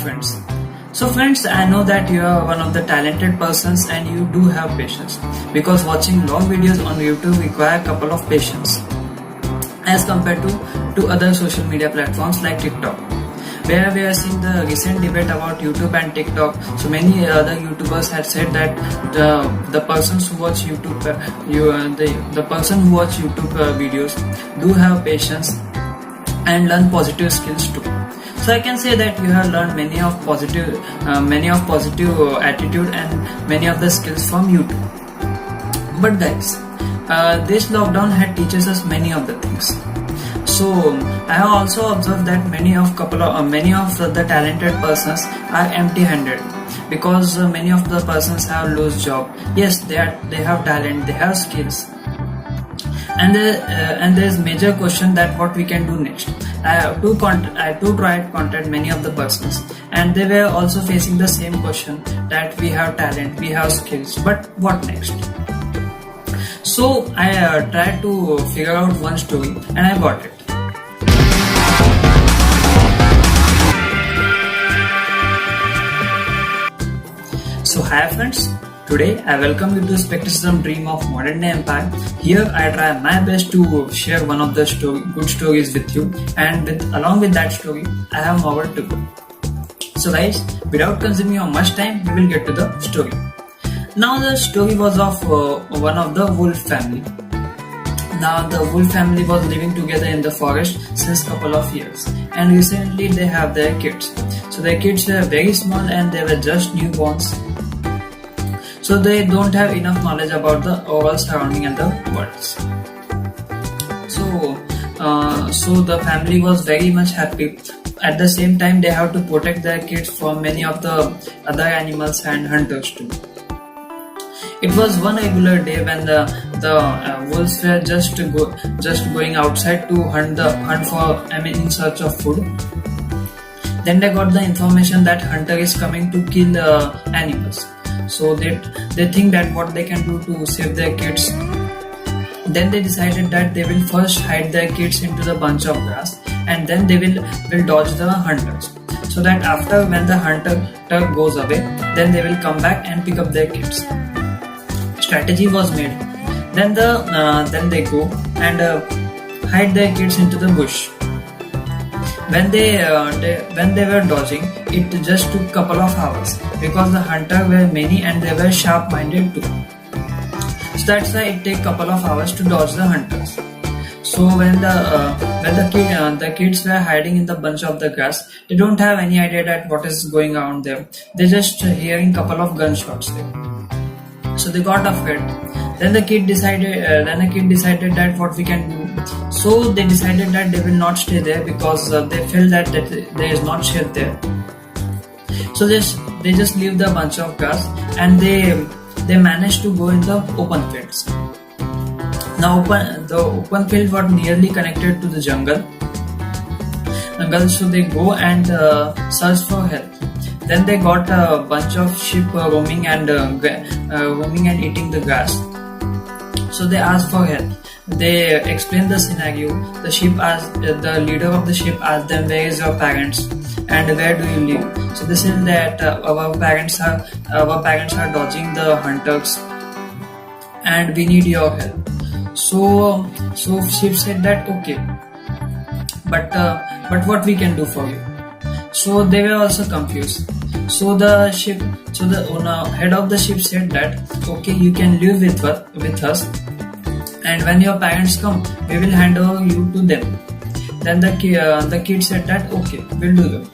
friends. So friends, I know that you are one of the talented persons and you do have patience, because watching long videos on YouTube require a couple of patience as compared to other social media platforms like TikTok, where we are seeing the recent debate about YouTube and TikTok. So many other YouTubers had said that the persons who watch YouTube, the person who watch YouTube videos do have patience and learn positive skills too. So I can say that you have learned many of positive attitude and many of the skills from YouTube. But guys, this lockdown had teaches us many of the things. So I have also observed that many of the talented persons are empty-handed, because many of the persons have lost job. Yes, they have talent, they have skills, and there is major question that what we can do next. I too tried to contact many of the persons, and they were also facing the same question that we have talent, we have skills, but what next? So I tried to figure out one story and I got it. So hi friends, today I welcome you to Specticism Dream of Modern Day Empire. Here I try my best to share one of the good stories with you, and along with that story I have more to go. So guys, without consuming your much time, we will get to the story. Now the story was of one of the wolf family. Now the wolf family was living together in the forest since couple of years, and recently they have their kids. So their kids were very small and they were just newborns. So they don't have enough knowledge about the overall surrounding and the world. So the family was very much happy. At the same time, they have to protect their kids from many of the other animals and hunters too. It was one regular day when the wolves were just going outside to hunt in search of food. Then they got the information that hunter is coming to kill animals. So they think that what they can do to save their kids. Then they decided that they will first hide their kids into the bunch of grass, and then they will dodge the hunters, so that after when the hunter goes away, then they will come back and pick up their kids. Strategy was made. Then they go and hide their kids into the bush. When they were dodging, it just took couple of hours, because the hunters were many and they were sharp-minded too. So that's why it take couple of hours to dodge the hunters. So when the kids were hiding in the bunch of the grass, they don't have any idea that what is going on there. They just hearing couple of gunshots there. So they got afraid. Then the kid decided that what we can do. So they decided that they will not stay there, because they felt that there is not shade there. So they just leave the bunch of grass and they managed to go in the open fields. Now the open field was nearly connected to the jungle. So they go and search for help. Then they got a bunch of sheep roaming and eating the grass. So they asked for help. They explained the scenario. The leader of the sheep asked them, "Where is your parents and where do you live?" So they said that our parents are dodging the hunters and we need your help. So sheep said that okay, but what we can do for you? So they were also confused. So the head of the sheep said that okay, you can live with us, and when your parents come, we will hand over you to them. Then the kid said that okay, we'll do that.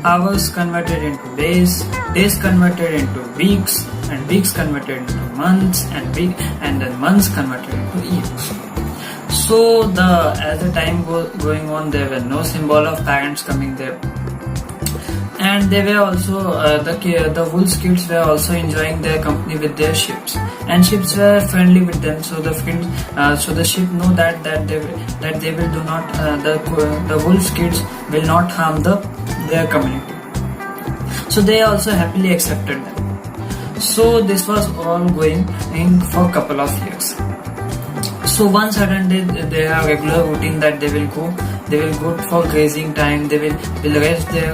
Hours converted into days, days converted into weeks, and weeks converted into months, and then months converted into years. So as the time going on, there were no symbol of parents coming there. And they were also the wolves kids were also enjoying their company with their ships, and ships were friendly with them. So the ship know that they will do not the wolves kids will not harm their community. So they also happily accepted them. So this was all going for a couple of years. So one sudden day they have regular routine that they will go they will go for grazing time. They will rest there.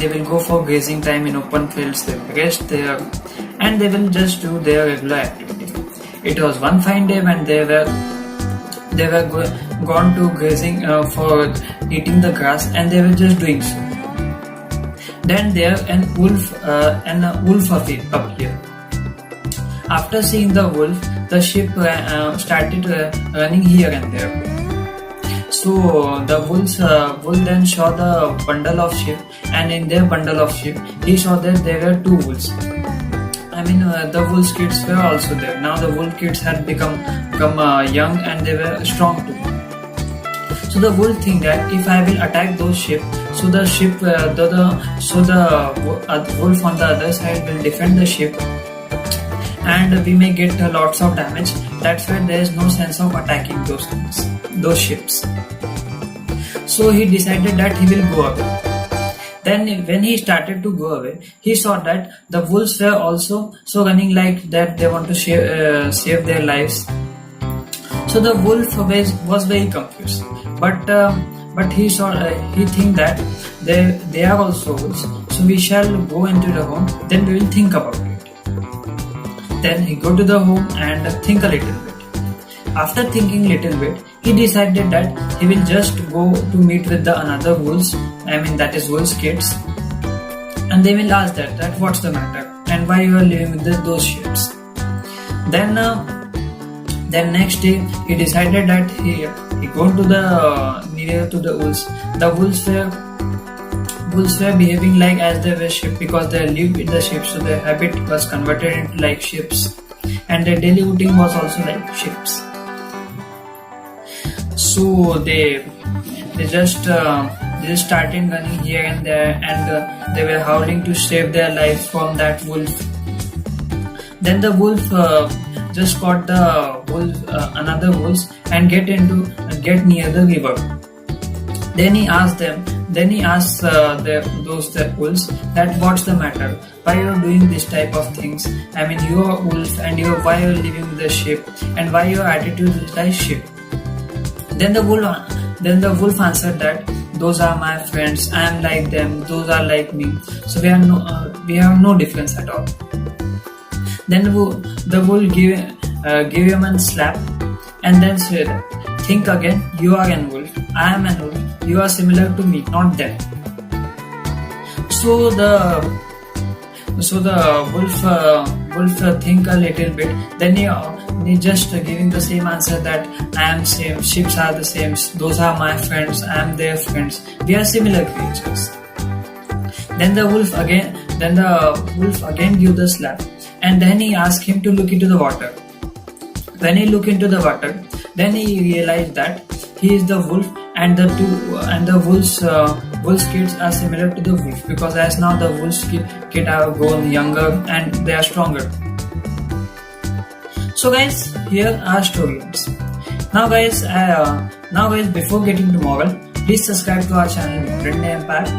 They will go for grazing time in open fields. They will rest there, and they will just do their regular activity. It was one fine day when they were gone to grazing for eating the grass, and they were just doing so. Then there an wolf appeared. After seeing the wolf, the sheep started running here and there. So the wolf then saw the bundle of sheep, and in their bundle of sheep, he saw that there were two wolves. The wolf kids were also there. Now the wolf kids had become young, and they were strong too. So the wolf think that if I will attack those sheep, so the sheep, the wolf on the other side will defend the sheep, and we may get lots of damage. That's why there is no sense of attacking those ships. So he decided that he will go away. Then when he started to go away, he saw that the wolves were also running like that. They want to save their lives. So the wolf was very confused. But he think that they are also wolves. So we shall go into the home. Then we will think about it. Then he go to the home and think a little bit. After thinking little bit, he decided that he will just go to meet with the another wolves. That is wolves kids, and they will ask that what's the matter and why you are living with those ships. Then next day he decided that he go to the near to the wolves. The wolves were behaving like as they were sheep because they lived with the sheep, so their habit was converted into like ships, and their daily routine was also like ships. So they just started running here and there, and they were howling to save their lives from that wolf. Then the wolf just caught the another wolves and get near the river. Then he asked those wolves that what's the matter, why you are doing this type of things. You are wolf, and why you are living with the sheep, and why your attitude is like sheep. Then the wolf answered that those are my friends. I am like them. Those are like me. So we have no difference at all. Then the wolf give him a slap, and then said, think again. You are an wolf. I am an wolf. You are similar to me, not them. So the wolf think a little bit. Then he just giving the same answer that I am same. Ships are the same. Those are my friends. I am their friends. We are similar creatures. Then the wolf again give the slap, and then he asked him to look into the water. When he looked into the water, then he realized that he is the wolf, and the wolves kids are similar to the wolf, because as now the wolves kid have grown younger and they are stronger. So guys, here are stories. Now guys, before getting to moral, please subscribe to our channel Different Day Impact,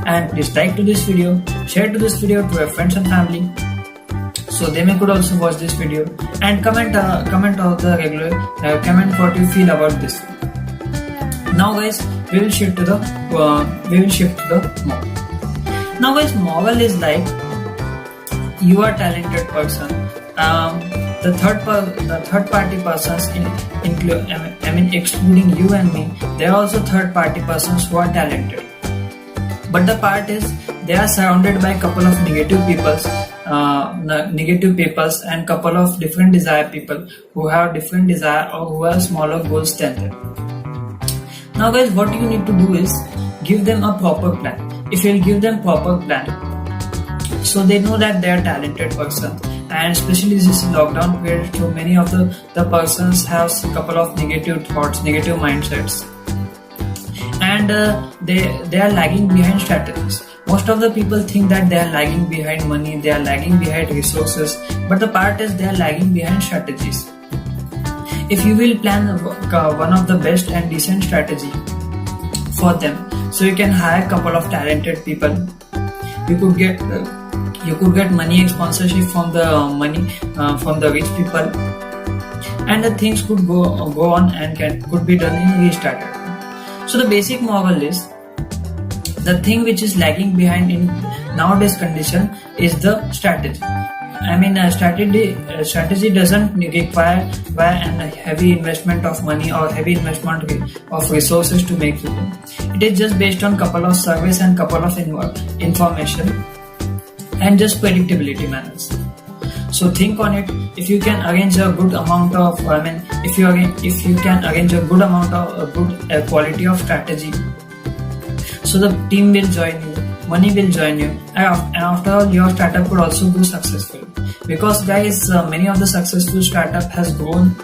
and please like to this video, share to this video to your friends and family, so they could also watch this video, and comment all the regular comment what you feel about this. Now guys, we will shift to the moral. Now guys, moral is like you are talented person. The third party persons excluding you and me, there are also third party persons who are talented. But the part is they are surrounded by a couple of negative peoples and couple of different desire people who have different desire or who have smaller goals than them. Now guys, what you need to do is give them a proper plan. If you'll give them proper plan, so they know that they are talented person, and especially this lockdown period, so many of the persons have a couple of negative thoughts, negative mindsets, and they are lagging behind strategies. Most of the people think that they are lagging behind money, they are lagging behind resources, but the part is they are lagging behind strategies. If you will plan one of the best and decent strategy for them, so you can hire a couple of talented people. You could get money sponsorship from the rich people, and the things could go on and could be done in restarted. So the basic moral is, the thing which is lagging behind in nowadays condition is the strategy. I mean, strategy doesn't require a heavy investment of money or heavy investment of resources to make it. It is just based on couple of surveys and couple of information and just predictability manners. So think on it. If you can arrange a good amount of, if you can arrange a good amount of a good quality of strategy, so the team will join you, money will join you, and after all, your startup could also go successful. Because guys, many of the successful startup has grown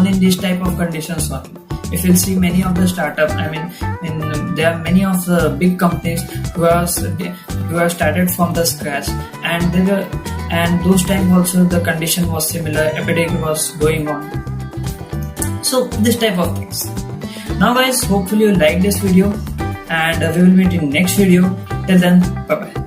in this type of conditions only. If you'll see many of the startup, there are many of the big companies who are started from the scratch, and those times also the condition was similar, epidemic was going on. So this type of things. Now guys, hopefully you like this video, and we will meet in next video. Till then, bye bye.